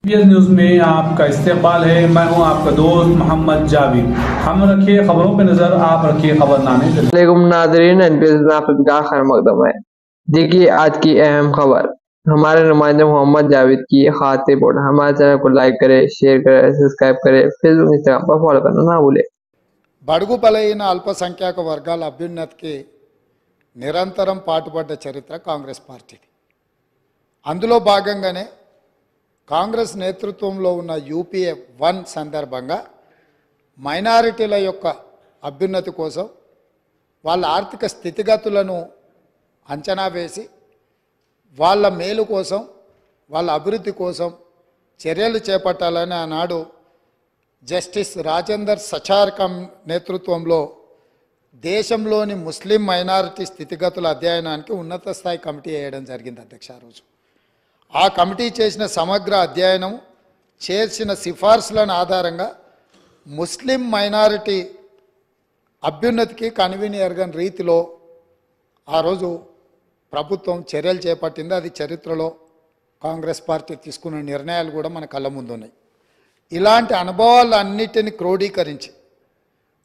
PS news में आपका इस्तेमाल है। मैं हूं आपका दोस्त मोहम्मद जावेद। हम रखिए खबरों पे नजर, आप रखिए खबरनामे। नाजरीन, एनपीएस में आपका खैर मकदम है। देखिए आज की अहम खबर। हमारे नुमाइंदे मोहम्मद जावेद की खास रिपोर्ट। हमारे चैनल को लाइक करें, शेयर करें, सब्सक्राइब करें, फेसबुक इंस्टाग्राम पर फॉलो करना ना भूलें। బడుగు బలైన అల్పసంఖ్యాక వర్గాల అభ్యున్నతికి నిరంతరం పాటుపడ్డ చరిత్ర కాంగ్రెస్ పార్టీది. అందులో భాగంగానే కాంగ్రెస్ నేతృత్వంలో ఉన్న యూపీఏ 1 సందర్భంగా మైనారిటీల యొక్క అభ్యున్నతి కోసం, వాళ్ళ ఆర్థిక స్థితిగతులను అంచనా వేసి వాళ్ళ మేలు కోసం, వాళ్ళ అభివృద్ధి కోసం చర్యలు చేపట్టాలని ఆనాడు జస్టిస్ రాజేందర్ సచార్కం నేతృత్వంలో దేశంలోని ముస్లిం మైనారిటీ స్థితిగతుల అధ్యయనానికి ఉన్నత స్థాయి కమిటీ వేయడం జరిగింది అధ్యక్ష. ఆ రోజు ఆ కమిటీ చేసిన సమగ్ర అధ్యయనం, చేసిన సిఫార్సులను ఆధారంగా ముస్లిం మైనారిటీ అభ్యున్నతికి కన్వీనియర్గన్ రీతిలో ఆ రోజు ప్రభుత్వం చర్యలు చేపట్టింది. అది చరిత్రలో కాంగ్రెస్ పార్టీ తీసుకున్న నిర్ణయాలు కూడా మన కళ్ళ ముందు ఉన్నాయి. ఇలాంటి అనుభవాలన్నిటిని క్రోడీకరించి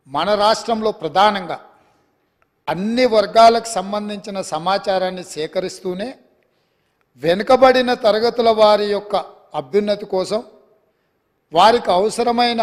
మన రాష్ట్రంలో ప్రధానంగా అన్ని వర్గాలకు సంబంధించిన సమాచారాన్ని సేకరిస్తూనే వెనుకబడిన తరగతుల వారి యొక్క అభ్యున్నతి కోసం, వారికి అవసరమైన